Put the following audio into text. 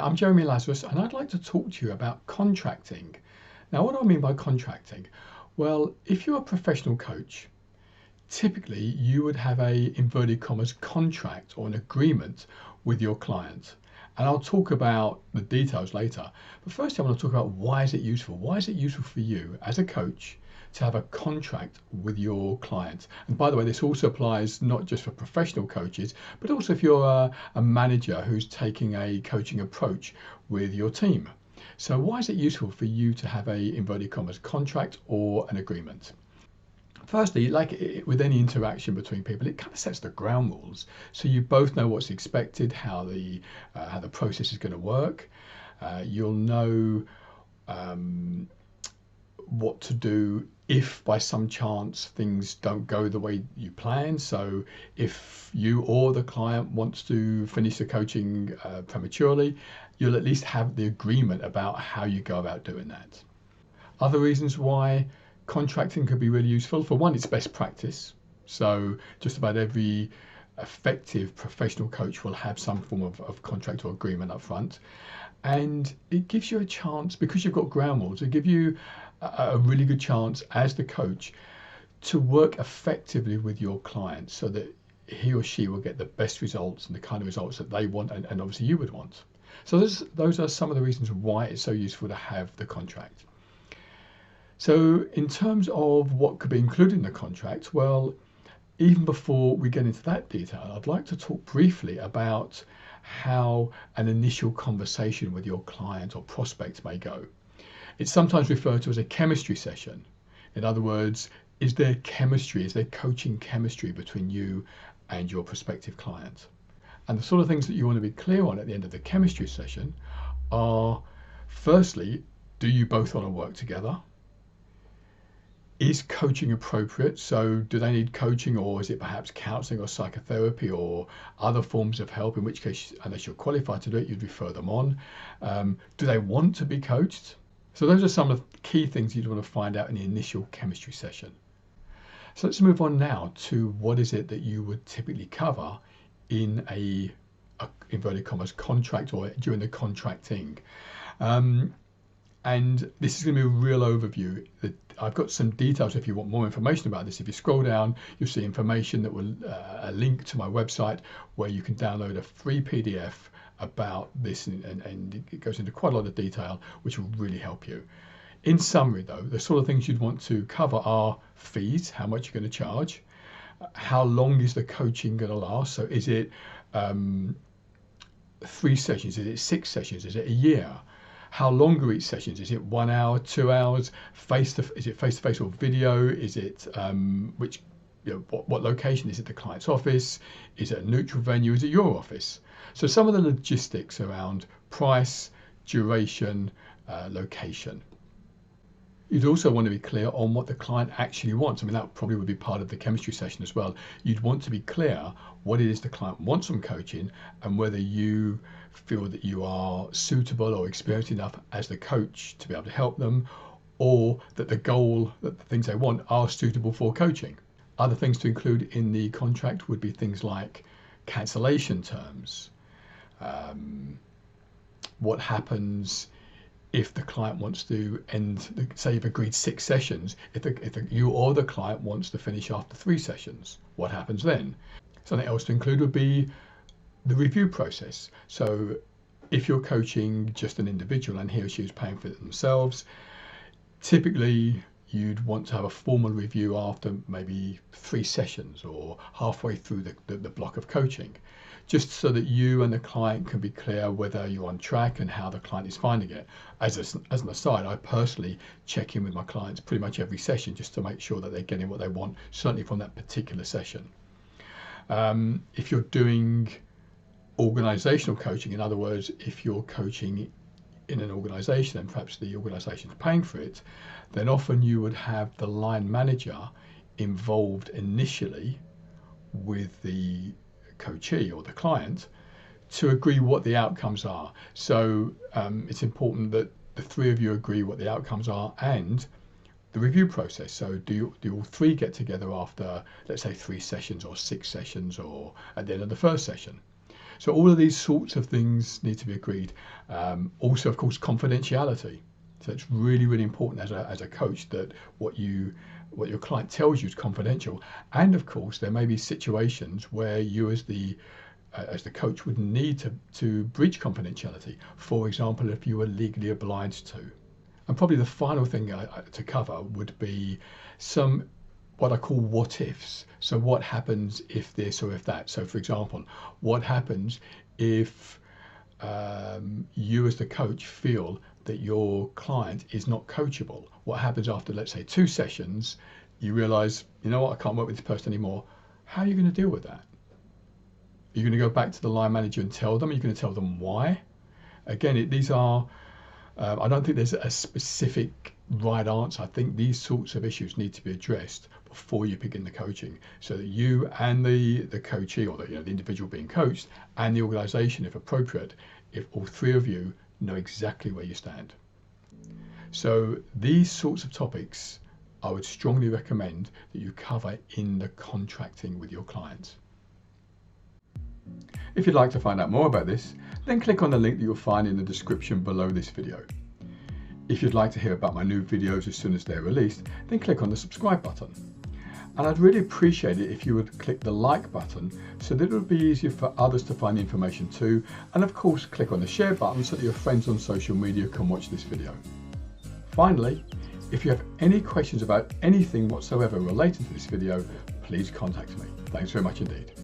I'm Jeremy Lazarus, and I'd like to talk to you about contracting. Now, what do I mean by contracting? Well, if you're a professional coach, typically you would have a inverted commas contract or an agreement with your client. And I'll talk about the details later. But first, I want to talk about why is it useful? Why is it useful for you as a coach to have a contract with your client? And by the way, this also applies not just for professional coaches, but also if you're a manager who's taking a coaching approach with your team. So why is it useful for you to have a inverted commas contract or an agreement? Firstly, with any interaction between people, it kind of sets the ground rules, so you both know what's expected, how the process is going to work. You'll know what to do if by some chance things don't go the way you plan. So if you or the client wants to finish the coaching prematurely, you'll at least have the agreement about how you go about doing that. Other reasons why contracting could be really useful. For one, it's best practice. So just about every effective professional coach will have some form of contract or agreement up front. And it gives you a chance, because you've got ground rules, it gives you a really good chance as the coach to work effectively with your client so that he or she will get the best results and the kind of results that they want and obviously you would want. So those are some of the reasons why it's so useful to have the contract. So in terms of what could be included in the contract, well, even before we get into that detail, I'd like to talk briefly about how an initial conversation with your client or prospect may go. It's sometimes referred to as a chemistry session. In other words, is there chemistry, is there coaching chemistry between you and your prospective client? And the sort of things that you want to be clear on at the end of the chemistry session are, firstly, do you both want to work together? Is coaching appropriate? So do they need coaching, or is it perhaps counseling or psychotherapy or other forms of help, in which case, unless you're qualified to do it, you'd refer them on. Do they want to be coached? So those are some of the key things you'd want to find out in the initial chemistry session. So let's move on now to what is it that you would typically cover in a inverted commas contract or during the contracting. And this is going to be a real overview. I've got some details if you want more information about this. If you scroll down, you'll see information that will a link to my website where you can download a free PDF about this, and it goes into quite a lot of detail, which will really help you. In summary, though, the sort of things you'd want to cover are fees, how much you're going to charge, how long is the coaching going to last? So is it 3 sessions? Is it 6 sessions? Is it a year? How long are each sessions? Is it 1 hour, 2 hours? Is it face-to-face or video? Is it what location? Is it the client's office? Is it a neutral venue? Is it your office? So some of the logistics around price, duration, location. You'd also want to be clear on what the client actually wants. I mean, that probably would be part of the chemistry session as well. You'd want to be clear what it is the client wants from coaching and whether you feel that you are suitable or experienced enough as the coach to be able to help them, or that the things they want are suitable for coaching. Other things to include in the contract would be things like cancellation terms. What happens if the client wants to end, say you've agreed 6 sessions, if you or the client wants to finish after 3 sessions, what happens then? Something else to include would be the review process. So if you're coaching just an individual and he or she is paying for it themselves, typically you'd want to have a formal review after maybe 3 sessions or halfway through the block of coaching, just so that you and the client can be clear whether you're on track and how the client is finding it. As an aside, I personally check in with my clients pretty much every session just to make sure that they're getting what they want, certainly from that particular session. If you're doing organizational coaching, in other words, if you're coaching in an organization and perhaps the organization is paying for it, then often you would have the line manager involved initially with the coachee or the client to agree what the outcomes are. So it's important that the 3 of you agree what the outcomes are and the review process. So do all 3 get together after, let's say, 3 sessions or 6 sessions or at the end of the first session? So all of these sorts of things need to be agreed. Also, of course, confidentiality. So it's really, really important as a coach that what your client tells you is confidential. And of course, there may be situations where you as the coach would need to breach confidentiality. For example, if you were legally obliged to. And probably the final thing to cover would be some what I call what ifs. So what happens if this or if that? So for example, what happens if you as the coach feel that your client is not coachable? What happens after, let's say, 2 sessions, you realize, you know what, I can't work with this person anymore. How are you going to deal with that? Are you going to go back to the line manager and tell them? Are you going to tell them why? Again, these are, I don't think there's a specific right answer. I think these sorts of issues need to be addressed before you begin the coaching, so that you and the coachee, or the individual being coached, and the organization, if appropriate, if all 3 of you know exactly where you stand. So these sorts of topics I would strongly recommend that you cover in the contracting with your clients. If you'd like to find out more about this, then click on the link that you'll find in the description below this video. If you'd like to hear about my new videos as soon as they're released, then click on the subscribe button. And I'd really appreciate it if you would click the like button so that it would be easier for others to find the information too. And of course, click on the share button so that your friends on social media can watch this video. Finally, if you have any questions about anything whatsoever related to this video, please contact me. Thanks very much indeed.